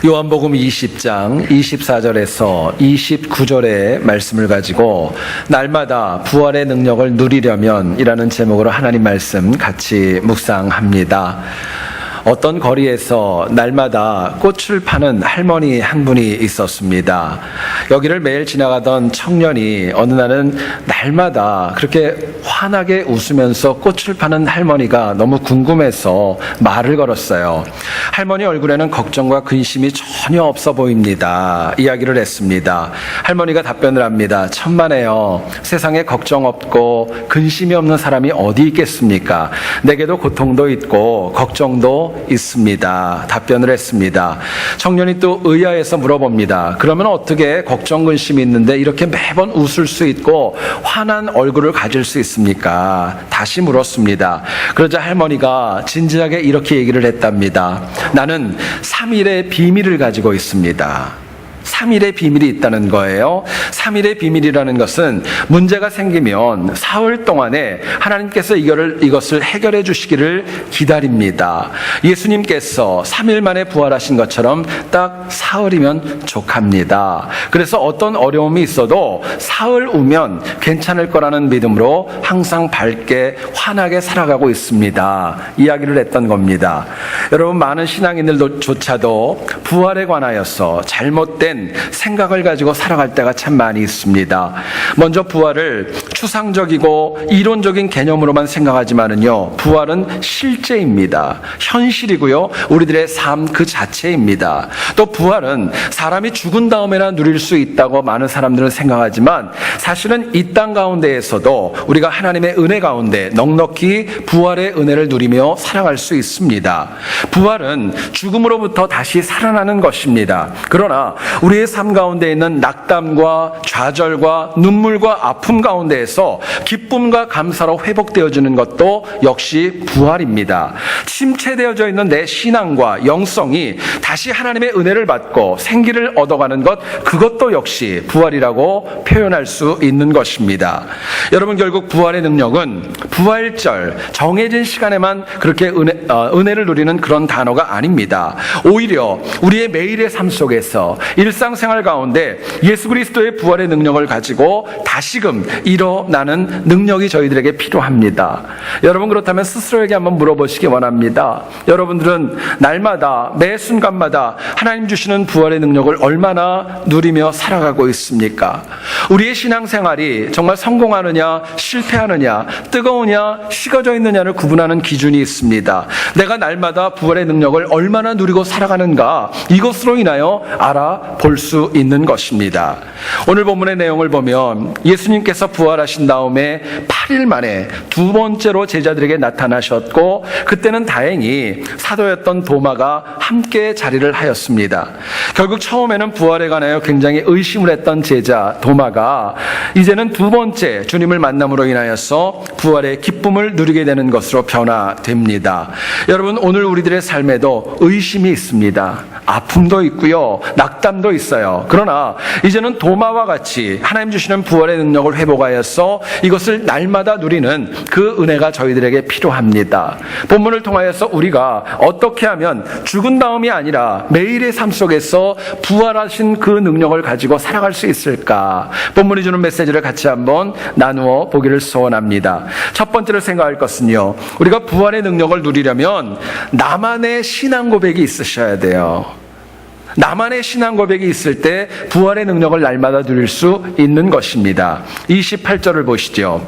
요한복음 20장 24절에서 29절의 말씀을 가지고 날마다 부활의 능력을 누리려면 이라는 제목으로 하나님 말씀 같이 묵상합니다. 어떤 거리에서 날마다 꽃을 파는 할머니 한 분이 있었습니다. 여기를 매일 지나가던 청년이 어느 날은 날마다 그렇게 환하게 웃으면서 꽃을 파는 할머니가 너무 궁금해서 말을 걸었어요. 할머니 얼굴에는 걱정과 근심이 전혀 없어 보입니다. 이야기를 했습니다. 할머니가 답변을 합니다. 천만에요. 세상에 걱정 없고 근심이 없는 사람이 어디 있겠습니까? 내게도 고통도 있고 걱정도 있습니다. 답변을 했습니다. 청년이 또 의아해서 물어봅니다. 그러면 어떻게 걱정 근심이 있는데 이렇게 매번 웃을 수 있고 환한 얼굴을 가질 수 있습니까? 다시 물었습니다. 그러자 할머니가 진지하게 이렇게 얘기를 했답니다. 나는 3일의 비밀을 가지고 있습니다. 3일의 비밀이 있다는 거예요. 3일의 비밀이라는 것은 문제가 생기면 사흘 동안에 하나님께서 이것을 해결해 주시기를 기다립니다. 예수님께서 3일 만에 부활하신 것처럼 딱 사흘이면 족합니다. 그래서 어떤 어려움이 있어도 사흘 후면 괜찮을 거라는 믿음으로 항상 밝게 환하게 살아가고 있습니다. 이야기를 했던 겁니다. 여러분, 많은 신앙인들조차도 부활에 관하여서 잘못된 생각을 가지고 살아갈 때가 참 많이 있습니다. 먼저 부활을 추상적이고 이론적인 개념으로만 생각하지만은요, 부활은 실제입니다. 현실이고요, 우리들의 삶 그 자체입니다. 또 부활은 사람이 죽은 다음에나 누릴 수 있다고 많은 사람들은 생각하지만 사실은 이 땅 가운데에서도 우리가 하나님의 은혜 가운데 넉넉히 부활의 은혜를 누리며 살아갈 수 있습니다. 부활은 죽음으로부터 다시 살아나는 것입니다. 그러나 우리의 삶 가운데 있는 낙담과 좌절과 눈물과 아픔 가운데에서 기쁨과 감사로 회복되어지는 것도 역시 부활입니다. 침체되어져 있는 내 신앙과 영성이 다시 하나님의 은혜를 받고 생기를 얻어가는 것, 그것도 역시 부활이라고 표현할 수 있는 것입니다. 여러분, 결국 부활의 능력은 부활절 정해진 시간에만 그렇게 은혜를 누리는 그런 단어가 아닙니다. 오히려 우리의 매일의 삶 속에서 일상생활 가운데 예수 그리스도의 부활의 능력을 가지고 다시금 일어나는 능력이 저희들에게 필요합니다. 여러분, 그렇다면 스스로에게 한번 물어보시기 원합니다. 여러분들은 날마다 매 순간마다 하나님 주시는 부활의 능력을 얼마나 누리며 살아가고 있습니까? 우리의 신앙생활이 정말 성공하느냐 실패하느냐 뜨거우냐 식어져 있느냐를 구분하는 기준이 있습니다. 내가 날마다 부활의 능력을 얼마나 누리고 살아가는가, 이것으로 인하여 알아볼 수 있는 것입니다. 오늘 본문의 내용을 보면 예수님께서 부활하신 다음에 8일 만에 두 번째로 제자들에게 나타나셨고, 그때는 다행히 사도였던 도마가 함께 자리를 하였습니다. 결국 처음에는 부활에 관하여 굉장히 의심을 했던 제자 도마가 이제는 두 번째 주님을 만남으로 인하여서 부활의 기쁨을 누리게 되는 것으로 변화됩니다. 여러분, 오늘 우리들의 삶에도 의심이 있습니다. 아픔도 있고요, 낙담도 있어요. 그러나 이제는 도마와 같이 하나님 주시는 부활의 능력을 회복하여서 이것을 날마다 누리는 그 은혜가 저희들에게 필요합니다. 본문을 통하여서 우리가 어떻게 하면 죽은 다음이 아니라 매일의 삶 속에서 부활하신 그 능력을 가지고 살아갈 수 있을까? 본문이 주는 메시지를 같이 한번 나누어 보기를 소원합니다. 첫 번째로 생각할 것은요, 우리가 부활의 능력을 누리려면 나만의 신앙 고백이 있으셔야 돼요. 나만의 신앙 고백이 있을 때 부활의 능력을 날마다 누릴 수 있는 것입니다. 28절을 보시죠.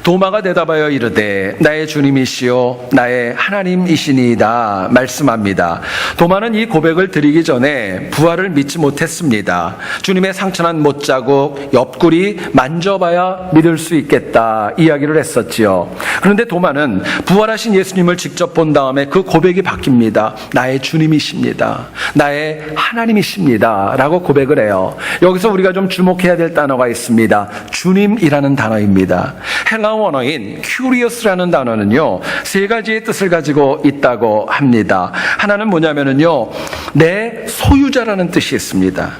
도마가 대답하여 이르되 나의 주님이시요 나의 하나님이시니이다 말씀합니다. 도마는 이 고백을 드리기 전에 부활을 믿지 못했습니다. 주님의 상처난 못자국, 옆구리 만져봐야 믿을 수 있겠다 이야기를 했었지요. 그런데 도마는 부활하신 예수님을 직접 본 다음에 그 고백이 바뀝니다. 나의 주님이십니다. 나의 하나님이십니다 라고 고백을 해요. 여기서 우리가 좀 주목해야 될 단어가 있습니다. 주님이라는 단어입니다. 헬라어 원어인 curious라는 단어는요, 세 가지의 뜻을 가지고 있다고 합니다. 하나는 뭐냐면은요, 내 소유자라는 뜻이 있습니다.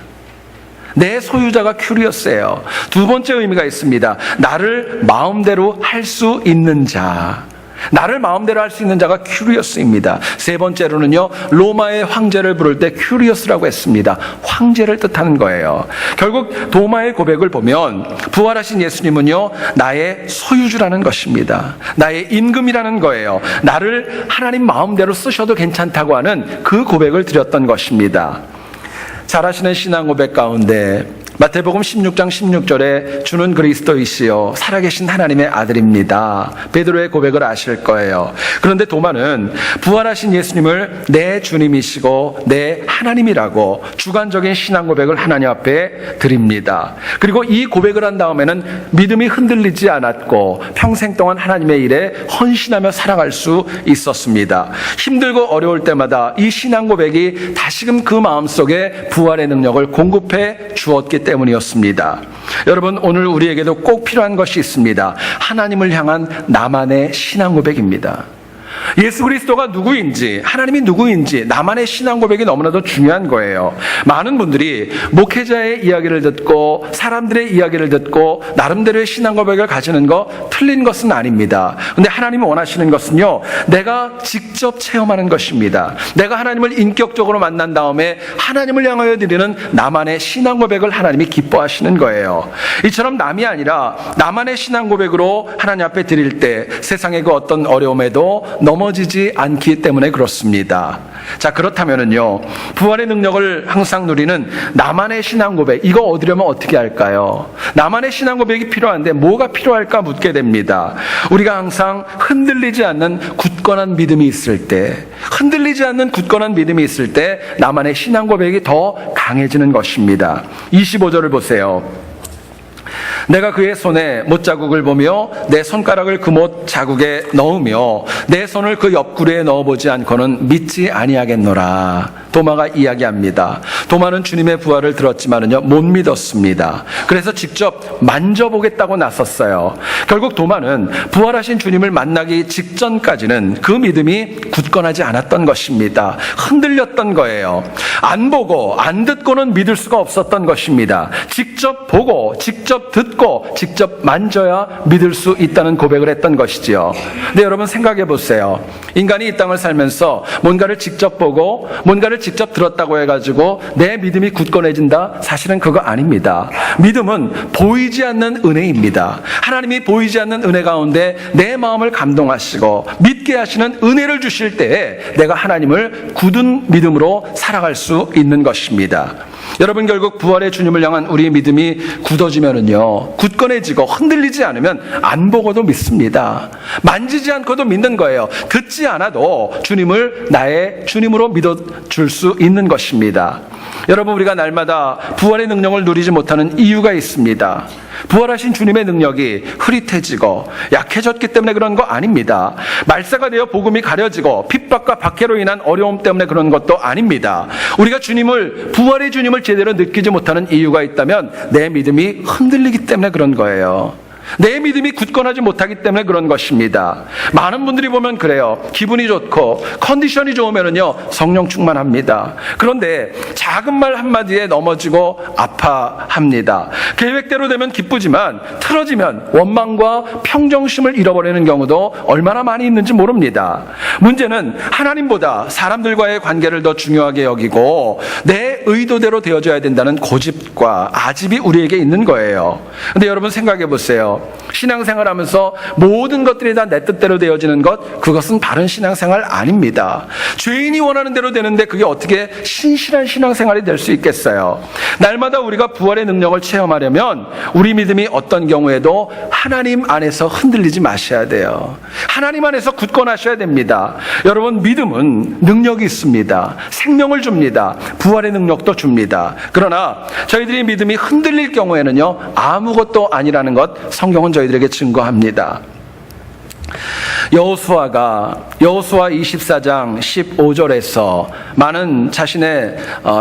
내 소유자가 curious예요. 두 번째 의미가 있습니다. 나를 마음대로 할 수 있는 자. 나를 마음대로 할 수 있는 자가 큐리어스입니다. 세 번째로는요, 로마의 황제를 부를 때 큐리어스라고 했습니다. 황제를 뜻하는 거예요. 결국 도마의 고백을 보면 부활하신 예수님은요, 나의 소유주라는 것입니다. 나의 임금이라는 거예요. 나를 하나님 마음대로 쓰셔도 괜찮다고 하는 그 고백을 드렸던 것입니다. 잘 아시는 신앙 고백 가운데 마태복음 16장 16절에 주는 그리스도이시요 살아계신 하나님의 아들입니다. 베드로의 고백을 아실 거예요. 그런데 도마는 부활하신 예수님을 내 주님이시고 내 하나님이라고 주관적인 신앙 고백을 하나님 앞에 드립니다. 그리고 이 고백을 한 다음에는 믿음이 흔들리지 않았고 평생 동안 하나님의 일에 헌신하며 살아갈 수 있었습니다. 힘들고 어려울 때마다 이 신앙 고백이 다시금 그 마음속에 부활의 능력을 공급해 주었기 때문이었습니다. 여러분, 오늘 우리에게도 꼭 필요한 것이 있습니다. 하나님을 향한 나만의 신앙 고백입니다. 예수 그리스도가 누구인지, 하나님이 누구인지 나만의 신앙 고백이 너무나도 중요한 거예요. 많은 분들이 목회자의 이야기를 듣고 사람들의 이야기를 듣고 나름대로의 신앙 고백을 가지는 거 틀린 것은 아닙니다. 근데 하나님이 원하시는 것은요, 내가 직접 체험하는 것입니다. 내가 하나님을 인격적으로 만난 다음에 하나님을 향하여 드리는 나만의 신앙 고백을 하나님이 기뻐하시는 거예요. 이처럼 남이 아니라 나만의 신앙 고백으로 하나님 앞에 드릴 때 세상의 그 어떤 어려움에도 넘어지지 않기 때문에 그렇습니다. 자, 그렇다면은요, 부활의 능력을 항상 누리는 나만의 신앙 고백, 이거 얻으려면 어떻게 할까요? 나만의 신앙 고백이 필요한데 뭐가 필요할까 묻게 됩니다. 우리가 항상 흔들리지 않는 굳건한 믿음이 있을 때, 흔들리지 않는 굳건한 믿음이 있을 때 나만의 신앙 고백이 더 강해지는 것입니다. 25절을 보세요. 내가 그의 손에 못자국을 보며 내 손가락을 그 못 자국에 넣으며 내 손을 그 옆구리에 넣어보지 않고는 믿지 아니하겠노라. 도마가 이야기합니다. 도마는 주님의 부활을 들었지만은요, 못 믿었습니다. 그래서 직접 만져보겠다고 나섰어요. 결국 도마는 부활하신 주님을 만나기 직전까지는 그 믿음이 굳건하지 않았던 것입니다. 흔들렸던 거예요. 안 보고 안 듣고는 믿을 수가 없었던 것입니다. 직접 보고 직접 듣고 직접 만져야 믿을 수 있다는 고백을 했던 것이지요. 근데 여러분 생각해 보세요. 인간이 이 땅을 살면서 뭔가를 직접 보고 뭔가를 직접 들었다고 해가지고 내 믿음이 굳건해진다? 사실은 그거 아닙니다. 믿음은 보이지 않는 은혜입니다. 하나님이 보이지 않는 은혜 가운데 내 마음을 감동하시고 믿게 하시는 은혜를 주실 때에 내가 하나님을 굳은 믿음으로 살아갈 수 있는 것입니다. 여러분, 결국 부활의 주님을 향한 우리의 믿음이 굳어지면은요, 굳건해지고 흔들리지 않으면 안 보고도 믿습니다. 만지지 않고도 믿는 거예요. 듣지 않아도 주님을 나의 주님으로 믿어줄 수 있는 것입니다. 여러분, 우리가 날마다 부활의 능력을 누리지 못하는 이유가 있습니다. 부활하신 주님의 능력이 흐릿해지고 약해졌기 때문에 그런 거 아닙니다. 말세가 되어 복음이 가려지고 핍박과 박해로 인한 어려움 때문에 그런 것도 아닙니다. 우리가 부활의 주님을 제대로 느끼지 못하는 이유가 있다면 내 믿음이 흔들리기 때문에 그런 거예요. 내 믿음이 굳건하지 못하기 때문에 그런 것입니다. 많은 분들이 보면 그래요. 기분이 좋고 컨디션이 좋으면은요, 성령 충만합니다. 그런데 작은 말 한마디에 넘어지고 아파합니다. 계획대로 되면 기쁘지만 틀어지면 원망과 평정심을 잃어버리는 경우도 얼마나 많이 있는지 모릅니다. 문제는 하나님보다 사람들과의 관계를 더 중요하게 여기고 내 의도대로 되어져야 된다는 고집과 아집이 우리에게 있는 거예요. 근데 여러분 생각해 보세요. 신앙생활 하면서 모든 것들이 다 내 뜻대로 되어지는 것, 그것은 바른 신앙생활 아닙니다. 죄인이 원하는 대로 되는데 그게 어떻게 신실한 신앙생활이 될 수 있겠어요? 날마다 우리가 부활의 능력을 체험하려면 우리 믿음이 어떤 경우에도 하나님 안에서 흔들리지 마셔야 돼요. 하나님 안에서 굳건하셔야 됩니다. 여러분, 믿음은 능력이 있습니다. 생명을 줍니다. 부활의 능력도 줍니다. 그러나 저희들이 믿음이 흔들릴 경우에는요, 아무것도 아니라는 것 성경은 저희들에게 증거합니다. 여호수아 24장 15절에서 많은 자신의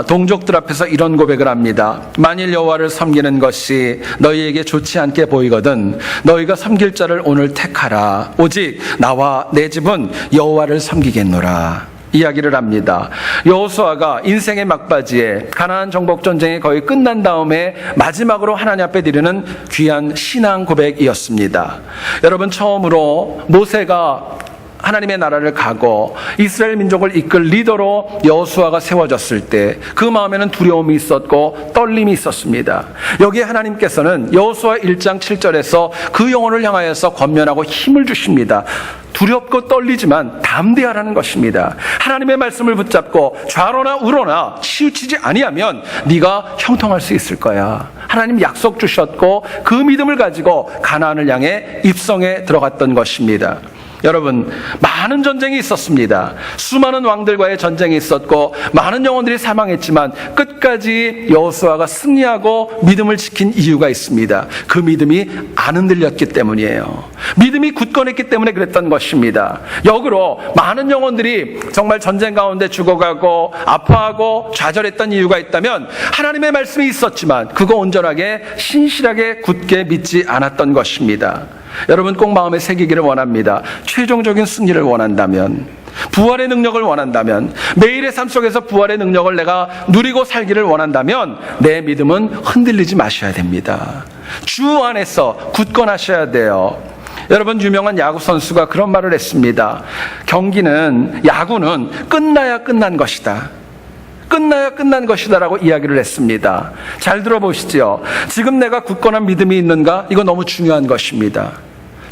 동족들 앞에서 이런 고백을 합니다. 만일 여호와를 섬기는 것이 너희에게 좋지 않게 보이거든 너희가 섬길 자를 오늘 택하라. 오직 나와 내 집은 여호와를 섬기겠노라. 이야기를 합니다. 여호수아가 인생의 막바지에 가나안 정복 전쟁이 거의 끝난 다음에 마지막으로 하나님 앞에 드리는 귀한 신앙 고백이었습니다. 여러분, 처음으로 모세가 하나님의 나라를 가고 이스라엘 민족을 이끌 리더로 여호수아가 세워졌을 때 그 마음에는 두려움이 있었고 떨림이 있었습니다. 여기에 하나님께서는 여호수아 1장 7절에서 그 영혼을 향하여서 권면하고 힘을 주십니다. 두렵고 떨리지만 담대하라는 것입니다. 하나님의 말씀을 붙잡고 좌로나 우로나 치우치지 아니하면 네가 형통할 수 있을 거야. 하나님 약속 주셨고 그 믿음을 가지고 가나안을 향해 입성에 들어갔던 것입니다. 여러분, 많은 전쟁이 있었습니다. 수많은 왕들과의 전쟁이 있었고 많은 영혼들이 사망했지만 끝까지 여호수아가 승리하고 믿음을 지킨 이유가 있습니다. 그 믿음이 안 흔들렸기 때문이에요. 믿음이 굳건했기 때문에 그랬던 것입니다. 역으로 많은 영혼들이 정말 전쟁 가운데 죽어가고 아파하고 좌절했던 이유가 있다면 하나님의 말씀이 있었지만 그거 온전하게 신실하게 굳게 믿지 않았던 것입니다. 여러분, 꼭 마음에 새기기를 원합니다. 최종적인 승리를 원한다면, 부활의 능력을 원한다면, 매일의 삶 속에서 부활의 능력을 내가 누리고 살기를 원한다면 내 믿음은 흔들리지 마셔야 됩니다. 주 안에서 굳건하셔야 돼요. 여러분, 유명한 야구 선수가 그런 말을 했습니다. 야구는 끝나야 끝난 것이다. 끝나야 끝난 것이다라고 이야기를 했습니다. 잘 들어보시죠. 지금 내가 굳건한 믿음이 있는가? 이거 너무 중요한 것입니다.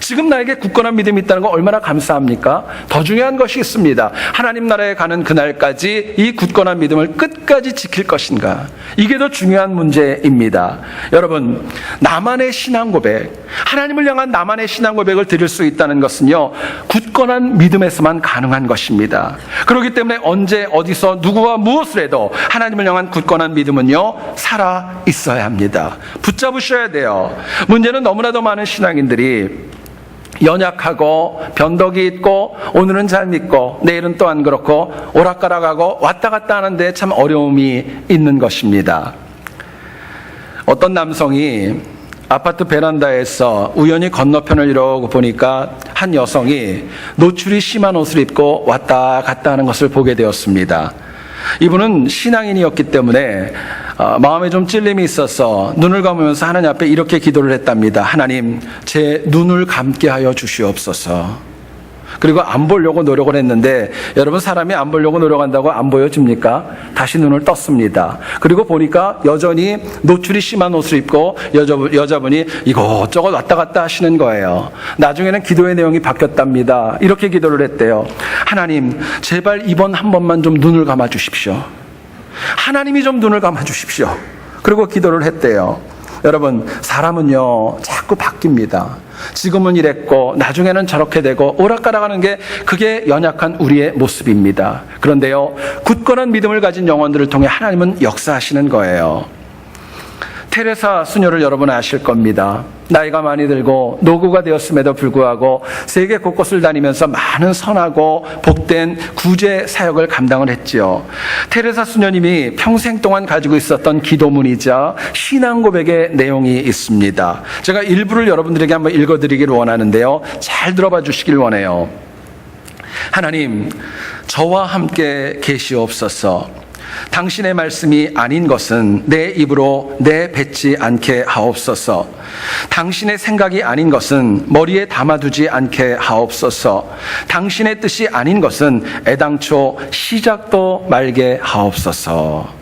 지금 나에게 굳건한 믿음이 있다는 거 얼마나 감사합니까? 더 중요한 것이 있습니다. 하나님 나라에 가는 그날까지 이 굳건한 믿음을 끝까지 지킬 것인가? 이게 더 중요한 문제입니다. 여러분, 나만의 신앙 고백, 하나님을 향한 나만의 신앙 고백을 드릴 수 있다는 것은요, 굳건한 믿음에서만 가능한 것입니다. 그렇기 때문에 언제 어디서 누구와 무엇을 해도 하나님을 향한 굳건한 믿음은요, 살아 있어야 합니다. 붙잡으셔야 돼요. 문제는 너무나도 많은 신앙인들이 연약하고 변덕이 있고 오늘은 잘 믿고 내일은 또 안 그렇고 오락가락하고 왔다 갔다 하는데 참 어려움이 있는 것입니다. 어떤 남성이 아파트 베란다에서 우연히 건너편을 이러고 보니까 한 여성이 노출이 심한 옷을 입고 왔다 갔다 하는 것을 보게 되었습니다. 이분은 신앙인이었기 때문에 마음에 좀 찔림이 있어서 눈을 감으면서 하나님 앞에 이렇게 기도를 했답니다. 하나님, 제 눈을 감게 하여 주시옵소서. 그리고 안 보려고 노력을 했는데, 여러분, 사람이 안 보려고 노력한다고 안 보여집니까? 다시 눈을 떴습니다. 그리고 보니까 여전히 노출이 심한 옷을 입고 여자분이 이것저것 왔다 갔다 하시는 거예요. 나중에는 기도의 내용이 바뀌었답니다. 이렇게 기도를 했대요. 하나님, 제발 이번 한 번만 좀 눈을 감아 주십시오. 하나님이 좀 눈을 감아 주십시오. 그리고 기도를 했대요. 여러분, 사람은요, 자꾸 바뀝니다. 지금은 이랬고 나중에는 저렇게 되고 오락가락하는 게 그게 연약한 우리의 모습입니다. 그런데요, 굳건한 믿음을 가진 영혼들을 통해 하나님은 역사하시는 거예요. 테레사 수녀를 여러분 아실 겁니다. 나이가 많이 들고 노구가 되었음에도 불구하고 세계 곳곳을 다니면서 많은 선하고 복된 구제 사역을 감당을 했지요. 테레사 수녀님이 평생 동안 가지고 있었던 기도문이자 신앙 고백의 내용이 있습니다. 제가 일부를 여러분들에게 한번 읽어드리기를 원하는데요, 잘 들어봐 주시길 원해요. 하나님, 저와 함께 계시옵소서. 당신의 말씀이 아닌 것은 내 입으로 내뱉지 않게 하옵소서. 당신의 생각이 아닌 것은 머리에 담아두지 않게 하옵소서. 당신의 뜻이 아닌 것은 애당초 시작도 말게 하옵소서.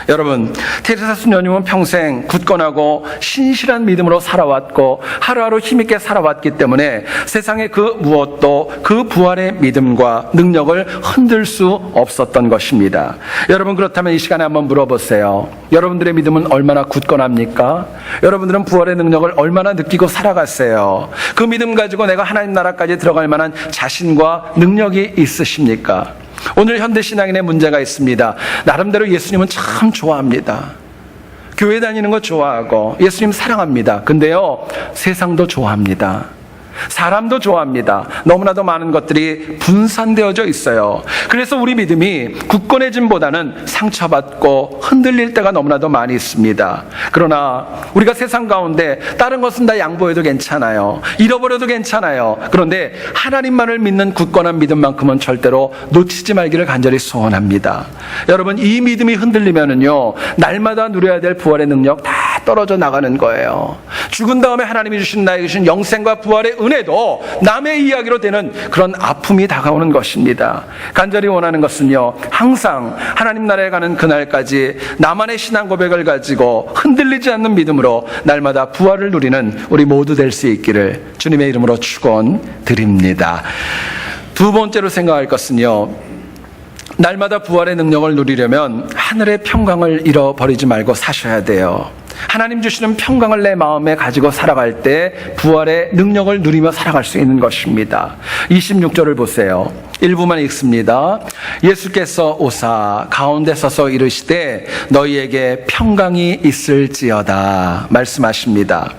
여러분, 테레사 수녀님은 평생 굳건하고 신실한 믿음으로 살아왔고 하루하루 힘있게 살아왔기 때문에 세상의 그 무엇도 그 부활의 믿음과 능력을 흔들 수 없었던 것입니다. 여러분, 그렇다면 이 시간에 한번 물어보세요. 여러분들의 믿음은 얼마나 굳건합니까? 여러분들은 부활의 능력을 얼마나 느끼고 살아갔어요? 그 믿음 가지고 내가 하나님 나라까지 들어갈 만한 자신과 능력이 있으십니까? 오늘 현대신앙인의 문제가 있습니다. 나름대로 예수님은 참 좋아합니다. 교회 다니는 거 좋아하고 예수님 사랑합니다. 근데요, 세상도 좋아합니다. 사람도 좋아합니다. 너무나도 많은 것들이 분산되어져 있어요. 그래서 우리 믿음이 굳건해짐보다는 상처받고 흔들릴 때가 너무나도 많이 있습니다. 그러나 우리가 세상 가운데 다른 것은 다 양보해도 괜찮아요. 잃어버려도 괜찮아요. 그런데 하나님만을 믿는 굳건한 믿음만큼은 절대로 놓치지 말기를 간절히 소원합니다. 여러분, 이 믿음이 흔들리면은요, 날마다 누려야 될 부활의 능력 다 떨어져 나가는 거예요. 죽은 다음에 하나님이 주신 나에게 주신 영생과 부활의 은혜도 남의 이야기로 되는 그런 아픔이 다가오는 것입니다. 간절히 원하는 것은요, 항상 하나님 나라에 가는 그날까지 나만의 신앙 고백을 가지고 흔들리지 않는 믿음으로 날마다 부활을 누리는 우리 모두 될 수 있기를 주님의 이름으로 축원드립니다. 두 번째로 생각할 것은요, 날마다 부활의 능력을 누리려면 하늘의 평강을 잃어버리지 말고 사셔야 돼요. 하나님 주시는 평강을 내 마음에 가지고 살아갈 때 부활의 능력을 누리며 살아갈 수 있는 것입니다. 26절을 보세요. 일부만 읽습니다. 예수께서 오사 가운데 서서 이르시되 너희에게 평강이 있을지어다 말씀하십니다.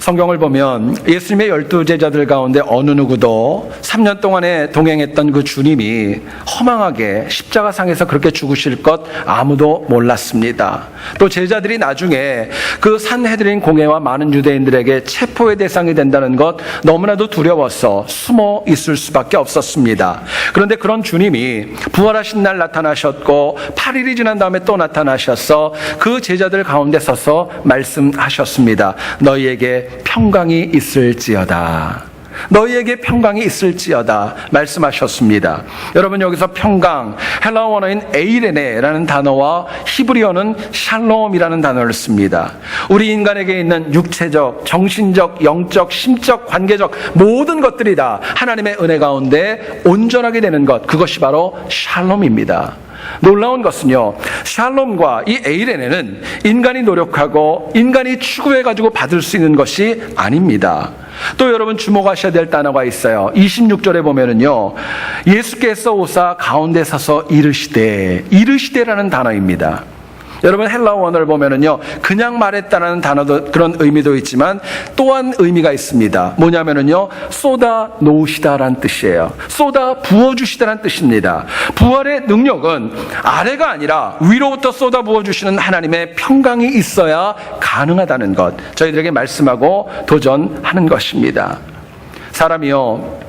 성경을 보면 예수님의 12제자들 가운데 어느 누구도 3년 동안에 동행했던 그 주님이 허망하게 십자가상에서 그렇게 죽으실 것 아무도 몰랐습니다. 또 제자들이 나중에 그 산헤드린 공회와 많은 유대인들에게 체포의 대상이 된다는 것 너무나도 두려워서 숨어 있을 수밖에 없었습니다. 그런데 그런 주님이 부활하신 날 나타나셨고 8일이 지난 다음에 또 나타나셔서 그 제자들 가운데 서서 말씀하셨습니다. 너희에게 평강이 있을지어다. 너희에게 평강이 있을지어다 말씀하셨습니다. 여러분, 여기서 평강, 헬라어 원어인 에이레네라는 단어와 히브리어는 샬롬이라는 단어를 씁니다. 우리 인간에게 있는 육체적, 정신적, 영적, 심적, 관계적 모든 것들이 다 하나님의 은혜 가운데 온전하게 되는 것, 그것이 바로 샬롬입니다. 놀라운 것은요, 샬롬과 이 에이레네는 인간이 노력하고 인간이 추구해가지고 받을 수 있는 것이 아닙니다. 또 여러분 주목하셔야 될 단어가 있어요. 26절에 보면은요, 예수께서 오사 가운데 서서 이르시되라는 단어입니다. 여러분 헬라어 원어를 보면은요, 그냥 말했다는 단어도 그런 의미도 있지만 또한 의미가 있습니다. 뭐냐면은요, 쏟아 놓으시다라는 뜻이에요. 쏟아 부어주시다라는 뜻입니다. 부활의 능력은 아래가 아니라 위로부터 쏟아 부어주시는 하나님의 평강이 있어야 가능하다는 것, 저희들에게 말씀하고 도전하는 것입니다. 사람이요,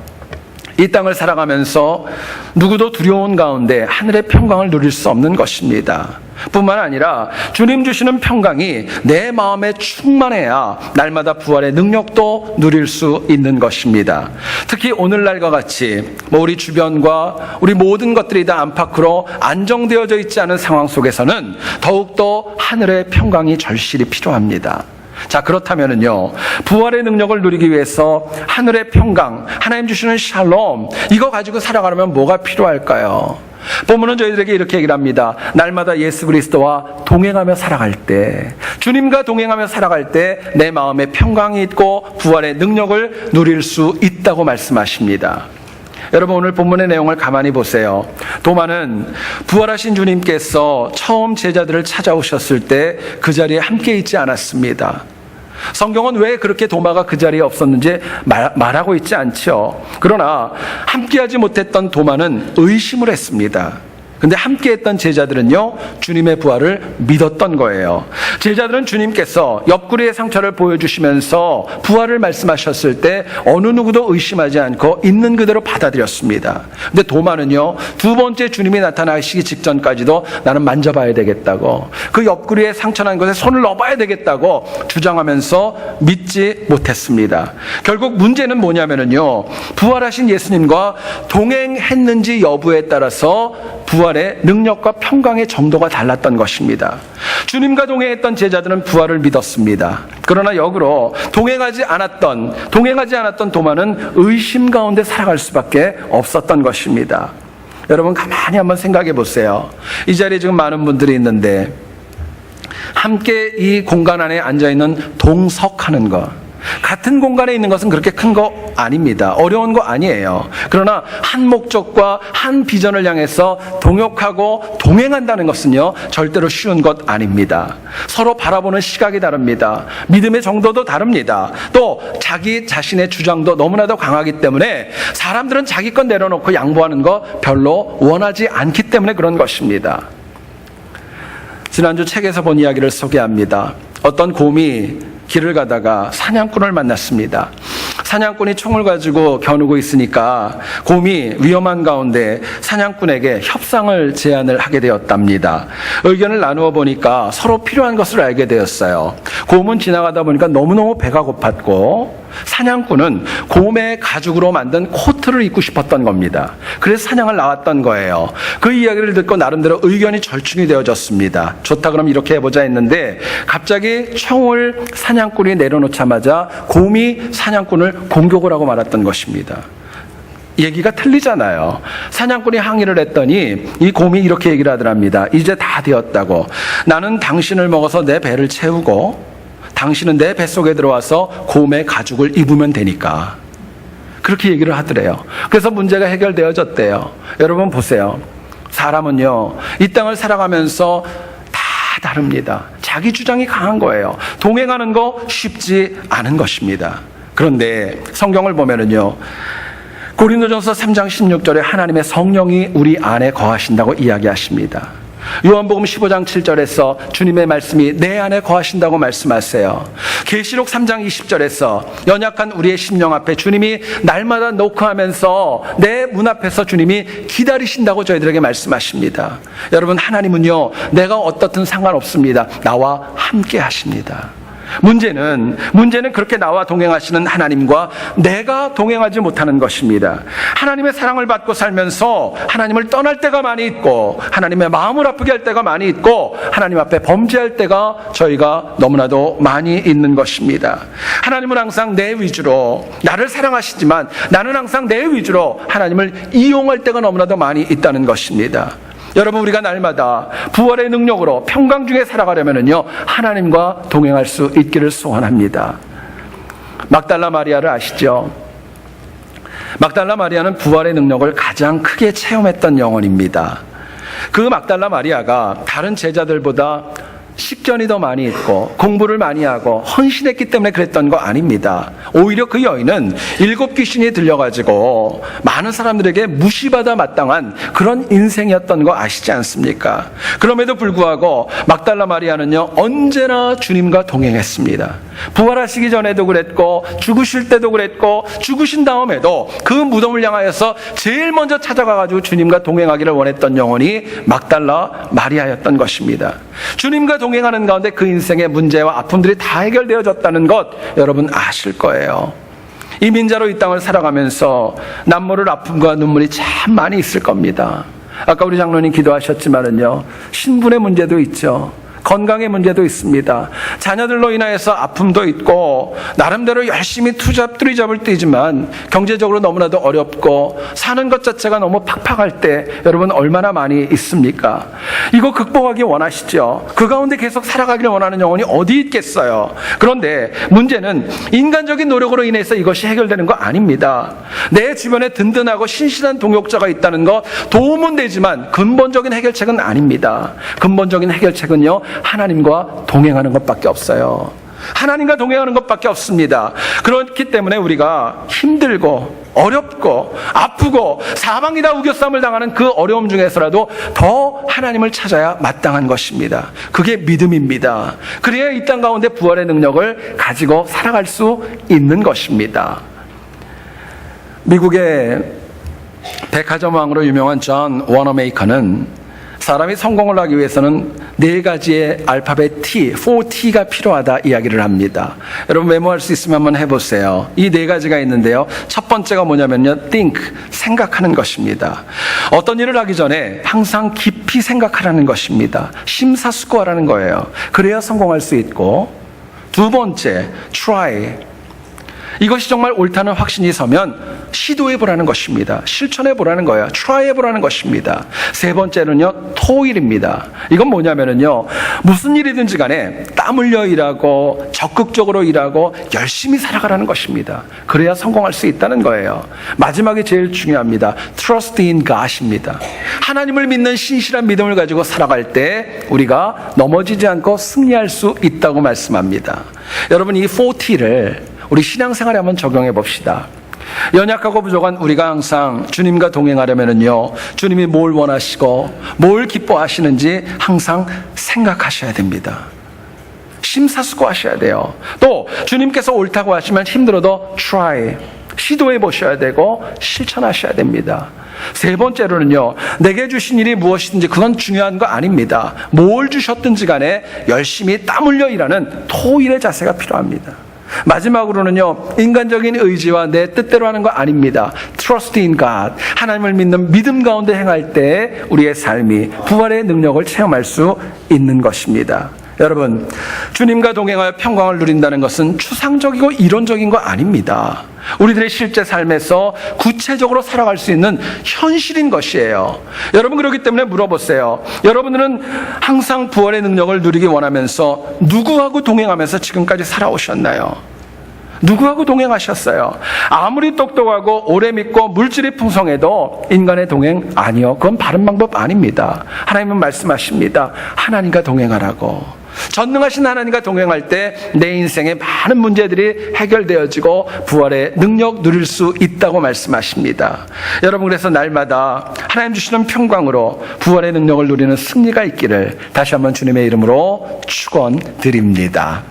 이 땅을 살아가면서 누구도 두려운 가운데 하늘의 평강을 누릴 수 없는 것입니다. 뿐만 아니라 주님 주시는 평강이 내 마음에 충만해야 날마다 부활의 능력도 누릴 수 있는 것입니다. 특히 오늘날과 같이 우리 주변과 우리 모든 것들이 다 안팎으로 안정되어져 있지 않은 상황 속에서는 더욱더 하늘의 평강이 절실히 필요합니다. 자, 그렇다면은요, 부활의 능력을 누리기 위해서 하늘의 평강, 하나님 주시는 샬롬, 이거 가지고 살아가려면 뭐가 필요할까요? 본문은 저희들에게 이렇게 얘기를 합니다. 날마다 예수 그리스도와 동행하며 살아갈 때, 주님과 동행하며 살아갈 때 내 마음에 평강이 있고 부활의 능력을 누릴 수 있다고 말씀하십니다. 여러분, 오늘 본문의 내용을 가만히 보세요. 도마는 부활하신 주님께서 처음 제자들을 찾아오셨을 때 그 자리에 함께 있지 않았습니다. 성경은 왜 그렇게 도마가 그 자리에 없었는지 말하고 있지 않죠. 그러나 함께하지 못했던 도마는 의심을 했습니다. 근데 함께했던 제자들은요, 주님의 부활을 믿었던 거예요. 제자들은 주님께서 옆구리의 상처를 보여주시면서 부활을 말씀하셨을 때 어느 누구도 의심하지 않고 있는 그대로 받아들였습니다. 근데 도마는요, 두 번째 주님이 나타나시기 직전까지도 나는 만져봐야 되겠다고, 그 옆구리에 상처난 것에 손을 넣어봐야 되겠다고 주장하면서 믿지 못했습니다. 결국 문제는 뭐냐면요, 부활하신 예수님과 동행했는지 여부에 따라서 부활의 능력과 평강의 정도가 달랐던 것입니다. 주님과 동행했던 제자들은 부활을 믿었습니다. 그러나 역으로 동행하지 않았던 도마는 의심 가운데 살아갈 수밖에 없었던 것입니다. 여러분 가만히 한번 생각해 보세요. 이 자리에 지금 많은 분들이 있는데 함께 이 공간 안에 앉아있는 동석하는 것, 같은 공간에 있는 것은 그렇게 큰 거 아닙니다. 어려운 거 아니에요. 그러나 한 목적과 한 비전을 향해서 동역하고 동행한다는 것은요, 절대로 쉬운 것 아닙니다. 서로 바라보는 시각이 다릅니다. 믿음의 정도도 다릅니다. 또 자기 자신의 주장도 너무나도 강하기 때문에 사람들은 자기 것 내려놓고 양보하는 거 별로 원하지 않기 때문에 그런 것입니다. 지난주 책에서 본 이야기를 소개합니다. 어떤 곰이 길을 가다가 사냥꾼을 만났습니다. 사냥꾼이 총을 가지고 겨누고 있으니까 곰이 위험한 가운데 사냥꾼에게 협상을 제안을 하게 되었답니다. 의견을 나누어 보니까 서로 필요한 것을 알게 되었어요. 곰은 지나가다 보니까 너무너무 배가 고팠고 사냥꾼은 곰의 가죽으로 만든 코트를 입고 싶었던 겁니다. 그래서 사냥을 나왔던 거예요. 그 이야기를 듣고 나름대로 의견이 절충이 되어졌습니다. 좋다, 그럼 이렇게 해보자 했는데 갑자기 총을 사냥꾼이 내려놓자마자 곰이 사냥꾼을 공격을 하고 말았던 것입니다. 얘기가 틀리잖아요. 사냥꾼이 항의를 했더니 이 곰이 이렇게 얘기를 하더랍니다. 이제 다 되었다고. 나는 당신을 먹어서 내 배를 채우고 당신은 내 뱃속에 들어와서 곰의 가죽을 입으면 되니까. 그렇게 얘기를 하더래요. 그래서 문제가 해결되어졌대요. 여러분 보세요. 사람은요, 이 땅을 살아가면서 다 다릅니다. 자기 주장이 강한 거예요. 동행하는 거 쉽지 않은 것입니다. 그런데 성경을 보면은요, 고린도전서 3장 16절에 하나님의 성령이 우리 안에 거하신다고 이야기하십니다. 요한복음 15장 7절에서 주님의 말씀이 내 안에 거하신다고 말씀하세요. 계시록 3장 20절에서 연약한 우리의 심령 앞에 주님이 날마다 노크하면서 내 문 앞에서 주님이 기다리신다고 저희들에게 말씀하십니다. 여러분, 하나님은요, 내가 어떻든 상관없습니다. 나와 함께 하십니다. 문제는 그렇게 나와 동행하시는 하나님과 내가 동행하지 못하는 것입니다. 하나님의 사랑을 받고 살면서 하나님을 떠날 때가 많이 있고 하나님의 마음을 아프게 할 때가 많이 있고 하나님 앞에 범죄할 때가 저희가 너무나도 많이 있는 것입니다. 하나님은 항상 내 위주로 나를 사랑하시지만 나는 항상 내 위주로 하나님을 이용할 때가 너무나도 많이 있다는 것입니다. 여러분, 우리가 날마다 부활의 능력으로 평강 중에 살아가려면요, 하나님과 동행할 수 있기를 소원합니다. 막달라 마리아를 아시죠? 막달라 마리아는 부활의 능력을 가장 크게 체험했던 영혼입니다. 그 막달라 마리아가 다른 제자들보다 식견이 더 많이 있고 공부를 많이 하고 헌신했기 때문에 그랬던 거 아닙니다. 오히려 그 여인은 7 귀신이 들려가지고 많은 사람들에게 무시받아 마땅한 그런 인생이었던 거 아시지 않습니까? 그럼에도 불구하고 막달라 마리아는요, 언제나 주님과 동행했습니다. 부활하시기 전에도 그랬고 죽으실 때도 그랬고 죽으신 다음에도 그 무덤을 향하여서 제일 먼저 찾아가가지고 주님과 동행하기를 원했던 영혼이 막달라 마리아였던 것입니다. 주님과 동행하는 가운데 그 인생의 문제와 아픔들이 다 해결되어졌다는 것 여러분 아실 거예요. 이민자로 이 땅을 살아가면서 남모를 아픔과 눈물이 참 많이 있을 겁니다. 아까 우리 장로님 기도하셨지만은요, 신분의 문제도 있죠. 건강의 문제도 있습니다. 자녀들로 인하여서 아픔도 있고 나름대로 열심히 투잡을 뛰지만 경제적으로 너무나도 어렵고 사는 것 자체가 너무 팍팍할 때 여러분 얼마나 많이 있습니까? 이거 극복하기 원하시죠? 그 가운데 계속 살아가기를 원하는 영혼이 어디 있겠어요? 그런데 문제는 인간적인 노력으로 인해서 이것이 해결되는 거 아닙니다. 내 주변에 든든하고 신실한 동역자가 있다는 거 도움은 되지만 근본적인 해결책은 아닙니다. 근본적인 해결책은요, 하나님과 동행하는 것밖에 없어요. 하나님과 동행하는 것밖에 없습니다. 그렇기 때문에 우리가 힘들고 어렵고 아프고 사방이다 우겨싸움을 당하는 그 어려움 중에서라도 더 하나님을 찾아야 마땅한 것입니다. 그게 믿음입니다. 그래야 이 땅 가운데 부활의 능력을 가지고 살아갈 수 있는 것입니다. 미국의 백화점 왕으로 유명한 존 워너메이커는 사람이 성공을 하기 위해서는 4가지의 알파벳 T, 4T가 필요하다 이야기를 합니다. 여러분 메모할 수 있으면 한번 해보세요. 이 4가지가 있는데요. 첫 번째가 뭐냐면요, think, 생각하는 것입니다. 어떤 일을 하기 전에 항상 깊이 생각하라는 것입니다. 심사숙고하라는 거예요. 그래야 성공할 수 있고, 두 번째, try. 이것이 정말 옳다는 확신이 서면 시도해보라는 것입니다. 실천해보라는 거예요. 트라이해보라는 것입니다. 세 번째는요, 토일입니다. 이건 뭐냐면요, 무슨 일이든지 간에 땀 흘려 일하고 적극적으로 일하고 열심히 살아가라는 것입니다. 그래야 성공할 수 있다는 거예요. 마지막이 제일 중요합니다. Trust in God입니다. 하나님을 믿는 신실한 믿음을 가지고 살아갈 때 우리가 넘어지지 않고 승리할 수 있다고 말씀합니다. 여러분, 이 4T를 우리 신앙생활에 한번 적용해 봅시다. 연약하고 부족한 우리가 항상 주님과 동행하려면요, 주님이 뭘 원하시고 뭘 기뻐하시는지 항상 생각하셔야 됩니다. 심사숙고하셔야 돼요. 또 주님께서 옳다고 하시면 힘들어도 try, 시도해 보셔야 되고 실천하셔야 됩니다. 세 번째로는요, 내게 주신 일이 무엇이든지 그건 중요한 거 아닙니다. 뭘 주셨든지 간에 열심히 땀 흘려 일하는 토일의 자세가 필요합니다. 마지막으로는요, 인간적인 의지와 내 뜻대로 하는 거 아닙니다. Trust in God, 하나님을 믿는 믿음 가운데 행할 때 우리의 삶이 부활의 능력을 체험할 수 있는 것입니다. 여러분, 주님과 동행하여 평강을 누린다는 것은 추상적이고 이론적인 거 아닙니다. 우리들의 실제 삶에서 구체적으로 살아갈 수 있는 현실인 것이에요. 여러분, 그렇기 때문에 물어보세요. 여러분들은 항상 부활의 능력을 누리기 원하면서 누구하고 동행하면서 지금까지 살아오셨나요? 누구하고 동행하셨어요? 아무리 똑똑하고 오래 믿고 물질이 풍성해도 인간의 동행 아니요, 그건 바른 방법 아닙니다. 하나님은 말씀하십니다. 하나님과 동행하라고. 전능하신 하나님과 동행할 때 내 인생의 많은 문제들이 해결되어지고 부활의 능력 누릴 수 있다고 말씀하십니다. 여러분, 그래서 날마다 하나님 주시는 평강으로 부활의 능력을 누리는 승리가 있기를 다시 한번 주님의 이름으로 축원드립니다.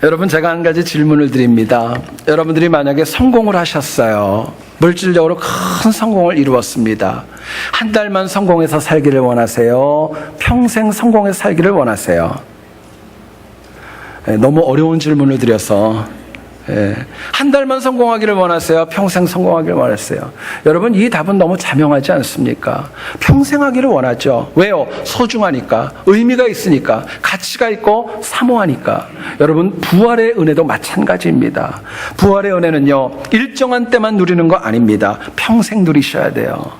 여러분, 제가 한 가지 질문을 드립니다. 여러분들이 만약에 성공을 하셨어요. 물질적으로 큰 성공을 이루었습니다. 한 달만 성공해서 살기를 원하세요? 평생 성공해서 살기를 원하세요? 너무 어려운 질문을 드려서 한 달만 성공하기를 원하세요? 평생 성공하기를 원하세요? 여러분, 이 답은 너무 자명하지 않습니까? 평생 하기를 원하죠. 왜요? 소중하니까, 의미가 있으니까, 가치가 있고 사모하니까. 여러분, 부활의 은혜도 마찬가지입니다. 부활의 은혜는요, 일정한 때만 누리는 거 아닙니다. 평생 누리셔야 돼요.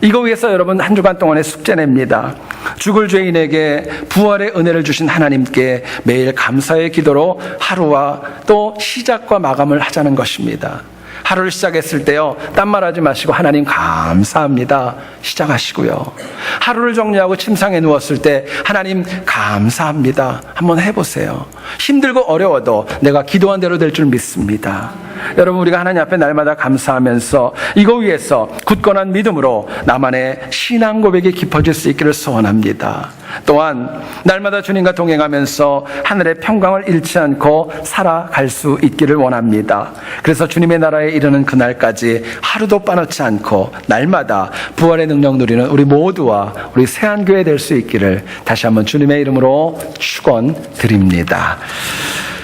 이거 위해서 여러분 한 주간 동안의 숙제 냅니다. 죽을 죄인에게 부활의 은혜를 주신 하나님께 매일 감사의 기도로 하루와 또 시작과 마감을 하자는 것입니다. 하루를 시작했을 때요, 딴말하지 마시고 하나님 감사합니다 시작하시고요. 하루를 정리하고 침상에 누웠을 때 하나님 감사합니다 한번 해보세요. 힘들고 어려워도 내가 기도한 대로 될 줄 믿습니다. 여러분, 우리가 하나님 앞에 날마다 감사하면서 이거 위해서 굳건한 믿음으로 나만의 신앙 고백이 깊어질 수 있기를 소원합니다. 또한 날마다 주님과 동행하면서 하늘의 평강을 잃지 않고 살아갈 수 있기를 원합니다. 그래서 주님의 나라에 이르는 그날까지 하루도 빠놓지 않고 날마다 부활의 능력 누리는 우리 모두와 우리 새한교회 될 수 있기를 다시 한번 주님의 이름으로 축원드립니다.